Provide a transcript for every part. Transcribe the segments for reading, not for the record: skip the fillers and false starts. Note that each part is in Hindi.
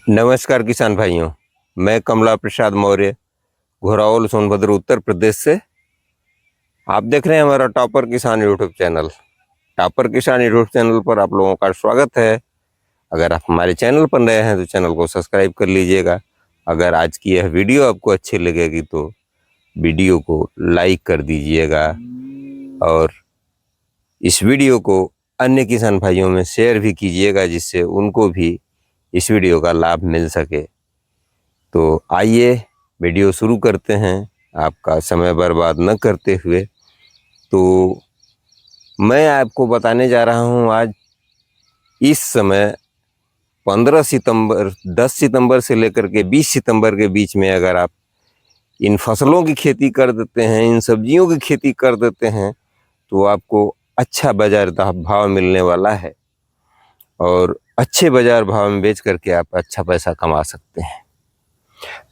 नमस्कार किसान भाइयों। मैं कमला प्रसाद मौर्य, घोरावल सोनभद्र उत्तर प्रदेश से। आप देख रहे हैं हमारा टॉपर किसान यूट्यूब चैनल। टॉपर किसान यूट्यूब चैनल पर आप लोगों का स्वागत है। अगर आप हमारे चैनल पर नए हैं तो चैनल को सब्सक्राइब कर लीजिएगा। अगर आज की यह वीडियो आपको अच्छी लगेगी तो वीडियो को लाइक कर दीजिएगा और इस वीडियो को अन्य किसान भाइयों में शेयर भी कीजिएगा, जिससे उनको भी इस वीडियो का लाभ मिल सके। तो आइए वीडियो शुरू करते हैं, आपका समय बर्बाद न करते हुए। तो मैं आपको बताने जा रहा हूं आज इस समय 15 सितंबर 10 सितंबर से लेकर के 20 सितंबर के बीच में अगर आप इन फसलों की खेती कर देते हैं, इन सब्जियों की खेती कर देते हैं, तो आपको अच्छा बाजार भाव मिलने वाला है और अच्छे बाजार भाव में बेच करके आप अच्छा पैसा कमा सकते हैं।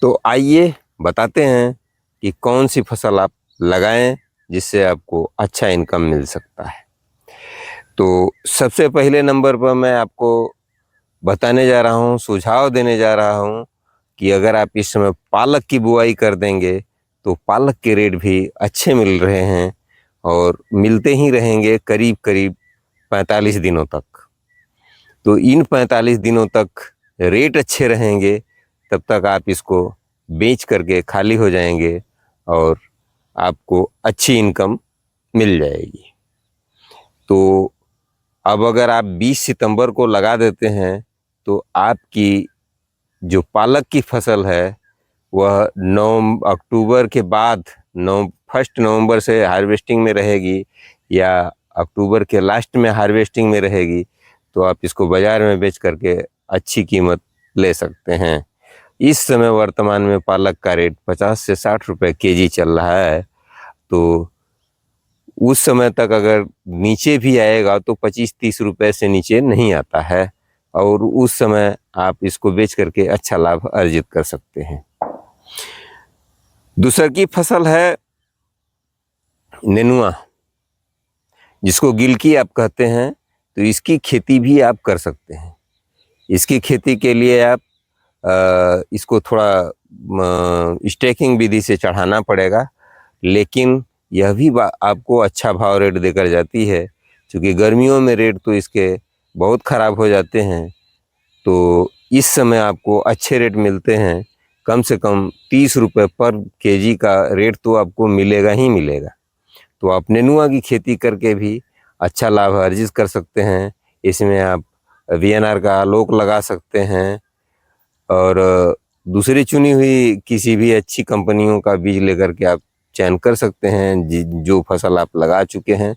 तो आइए बताते हैं कि कौन सी फसल आप लगाएं जिससे आपको अच्छा इनकम मिल सकता है। तो सबसे पहले नंबर पर मैं आपको बताने जा रहा हूं, सुझाव देने जा रहा हूं कि अगर आप इस समय पालक की बुआई कर देंगे तो पालक के रेट भी अच्छे मिल रहे हैं और मिलते ही रहेंगे करीब करीब 45 दिनों तक। तो इन 45 दिनों तक रेट अच्छे रहेंगे, तब तक आप इसको बेच करके खाली हो जाएंगे और आपको अच्छी इनकम मिल जाएगी। तो अब अगर आप 20 सितंबर को लगा देते हैं तो आपकी जो पालक की फसल है वह 9 अक्टूबर के बाद 1 नवंबर से हार्वेस्टिंग में रहेगी या अक्टूबर के लास्ट में हार्वेस्टिंग में रहेगी। तो आप इसको बाजार में बेच करके अच्छी कीमत ले सकते हैं। इस समय वर्तमान में पालक का रेट 50 से 60 रुपए केजी चल रहा है। तो उस समय तक अगर नीचे भी आएगा तो 25-30 रुपए से नीचे नहीं आता है और उस समय आप इसको बेच करके अच्छा लाभ अर्जित कर सकते हैं। दूसरी की फसल है नेनुआ, जिसको गिलकी आप कहते हैं। तो इसकी खेती भी आप कर सकते हैं। इसकी खेती के लिए आप इसको थोड़ा स्टेकिंग विधि से चढ़ाना पड़ेगा, लेकिन यह भी आपको अच्छा भाव रेट देकर जाती है। क्योंकि गर्मियों में रेट तो इसके बहुत ख़राब हो जाते हैं, तो इस समय आपको अच्छे रेट मिलते हैं। कम से कम 30 रुपये पर केजी का रेट तो आपको मिलेगा ही मिलेगा। तो आप नेनुआ की खेती करके भी अच्छा लाभ अर्जित कर सकते हैं। इसमें आप वीएनआर का आलोक लगा सकते हैं और दूसरी चुनी हुई किसी भी अच्छी कंपनियों का बीज लेकर के आप चयन कर सकते हैं। जो फसल आप लगा चुके हैं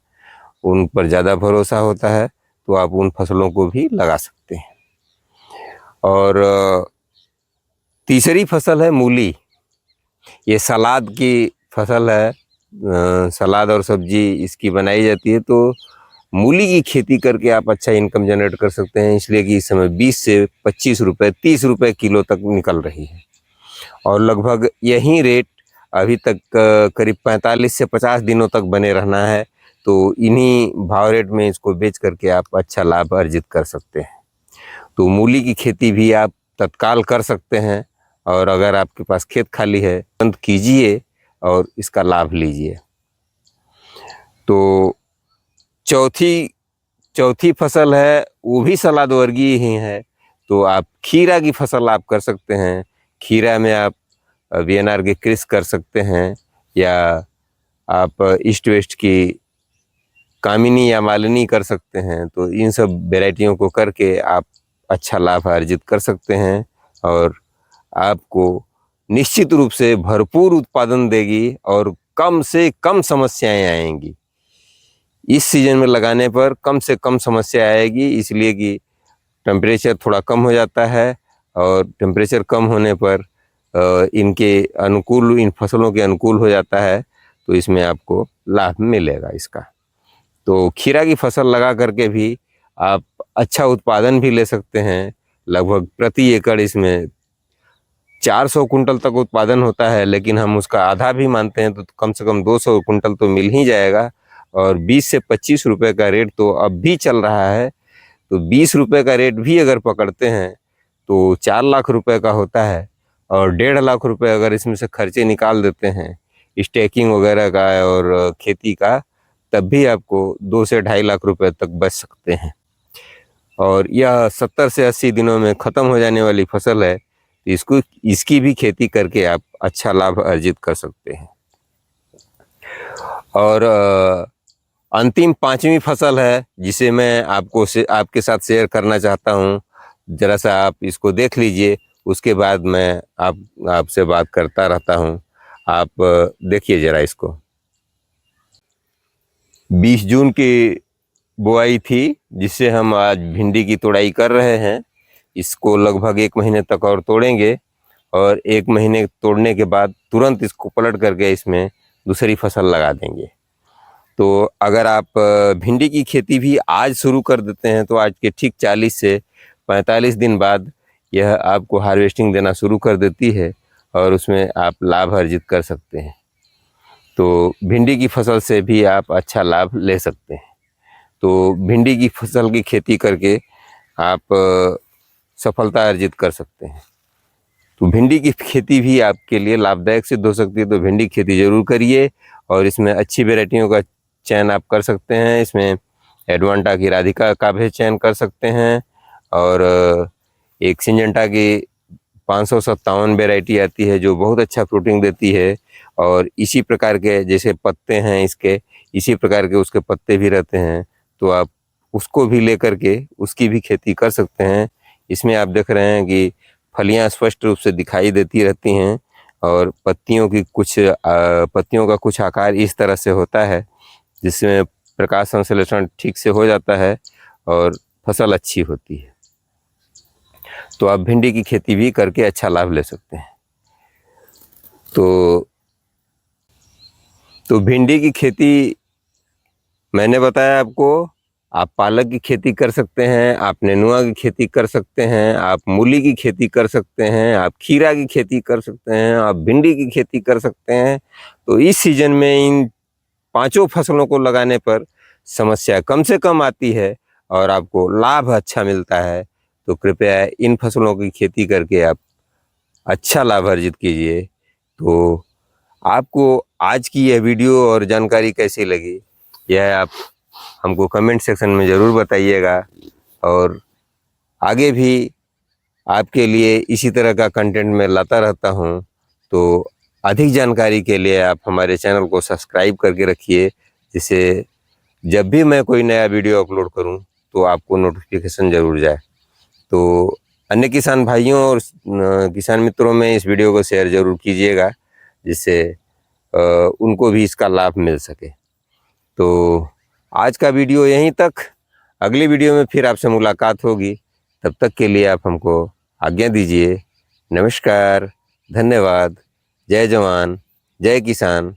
उन पर ज़्यादा भरोसा होता है, तो आप उन फसलों को भी लगा सकते हैं। और तीसरी फसल है मूली। ये सलाद की फसल है, सलाद और सब्जी इसकी बनाई जाती है। तो मूली की खेती करके आप अच्छा इनकम जनरेट कर सकते हैं, इसलिए कि इस समय 20 से 25 रुपये 30 रुपये किलो तक निकल रही है और लगभग यही रेट अभी तक करीब 45 से 50 दिनों तक बने रहना है। तो इन्हीं भाव रेट में इसको बेच करके आप अच्छा लाभ अर्जित कर सकते हैं। तो मूली की खेती भी आप तत्काल कर सकते हैं और अगर आपके पास खेत खाली है तुरंत कीजिए और इसका लाभ लीजिए। तो चौथी फसल है, वो भी सलाद वर्गीय ही है। तो आप खीरा की फसल आप कर सकते हैं। खीरा में आप वीएनआर के क्रिस कर सकते हैं या आप ईस्ट वेस्ट की कामिनी या मालिनी कर सकते हैं। तो इन सब वेराइटियों को करके आप अच्छा लाभ अर्जित कर सकते हैं और आपको निश्चित रूप से भरपूर उत्पादन देगी और कम से कम समस्याएं आएंगी। इस सीजन में लगाने पर कम से कम समस्या आएगी, इसलिए कि टेम्परेचर थोड़ा कम हो जाता है और टेम्परेचर कम होने पर इनके अनुकूल, इन फसलों के अनुकूल हो जाता है। तो इसमें आपको लाभ मिलेगा इसका। तो खीरा की फसल लगा करके भी आप अच्छा उत्पादन भी ले सकते हैं। लगभग प्रति एकड़ इसमें 400 कुंटल तक उत्पादन होता है, लेकिन हम उसका आधा भी मानते हैं तो कम से कम 200 कुंटल तो मिल ही जाएगा। और 20 से 25 रुपये का रेट तो अब भी चल रहा है। तो 20 रुपये का रेट भी अगर पकड़ते हैं तो 4 लाख रुपए का होता है, और 1.5 लाख रुपए अगर इसमें से खर्चे निकाल देते हैं स्टेकिंग वगैरह का और खेती का, तब भी आपको 2 से 2.5 लाख रुपए तक बच सकते हैं। और यह 70 से 80 दिनों में ख़त्म हो जाने वाली फसल है। इसकी भी खेती करके आप अच्छा लाभ अर्जित कर सकते हैं। और अंतिम 5वीं फसल है जिसे मैं आपके साथ शेयर करना चाहता हूँ। ज़रा सा आप इसको देख लीजिए, उसके बाद मैं आपसे बात करता रहता हूँ। आप देखिए ज़रा इसको। 20 जून की बुआई थी जिससे हम आज भिंडी की तोड़ाई कर रहे हैं। इसको लगभग 1 महीने तक और तोड़ेंगे, और 1 महीने तोड़ने के बाद तुरंत इसको पलट करके इसमें दूसरी फसल लगा देंगे। तो अगर आप भिंडी की खेती भी आज शुरू कर देते हैं तो आज के ठीक 40 से 45 दिन बाद यह आपको हार्वेस्टिंग देना शुरू कर देती है, और उसमें आप लाभ अर्जित कर सकते हैं। तो भिंडी की फसल से भी आप अच्छा लाभ ले सकते हैं। तो भिंडी की फसल की खेती करके आप सफलता अर्जित कर सकते हैं। तो भिंडी की खेती भी आपके लिए लाभदायक सिद्ध हो सकती है। तो भिंडी की खेती ज़रूर करिए, और इसमें अच्छी वैरायटियों का चयन आप कर सकते हैं। इसमें एडवांटा की राधिका का भी चयन कर सकते हैं, और एक सिंजेंटा की 557 वैरायटी आती है जो बहुत अच्छा फ्रूटिंग देती है। और इसी प्रकार के जैसे पत्ते हैं इसके, इसी प्रकार के उसके पत्ते भी रहते हैं, तो आप उसको भी लेकर के उसकी भी खेती कर सकते हैं। इसमें आप देख रहे हैं कि फलियां स्पष्ट रूप से दिखाई देती रहती हैं, और पत्तियों का कुछ आकार इस तरह से होता है जिसमें प्रकाश संश्लेषण ठीक से हो जाता है और फसल अच्छी होती है। तो आप भिंडी की खेती भी करके अच्छा लाभ ले सकते हैं। तो भिंडी की खेती मैंने बताया आपको। आप पालक की खेती कर सकते हैं, आप नेनुआ की खेती कर सकते हैं, आप मूली की खेती कर सकते हैं, आप खीरा की खेती कर सकते हैं, आप भिंडी की खेती कर सकते हैं। तो इस सीजन में इन 5 फसलों को लगाने पर समस्या कम से कम आती है और आपको लाभ अच्छा मिलता है। तो कृपया इन फसलों की खेती करके आप अच्छा लाभ अर्जित कीजिए। तो आपको आज की यह वीडियो और जानकारी कैसी लगी, यह आप हमको कमेंट सेक्शन में ज़रूर बताइएगा, और आगे भी आपके लिए इसी तरह का कंटेंट मैं लाता रहता हूं। तो अधिक जानकारी के लिए आप हमारे चैनल को सब्सक्राइब करके रखिए, जिससे जब भी मैं कोई नया वीडियो अपलोड करूं तो आपको नोटिफिकेशन ज़रूर जाए। तो अन्य किसान भाइयों और किसान मित्रों में इस वीडियो को शेयर ज़रूर कीजिएगा, जिससे उनको भी इसका लाभ मिल सके। तो आज का वीडियो यहीं तक। अगली वीडियो में फिर आपसे मुलाकात होगी। तब तक के लिए आप हमको आज्ञा दीजिए। नमस्कार, धन्यवाद। जय जवान, जय किसान,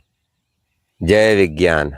जय विज्ञान।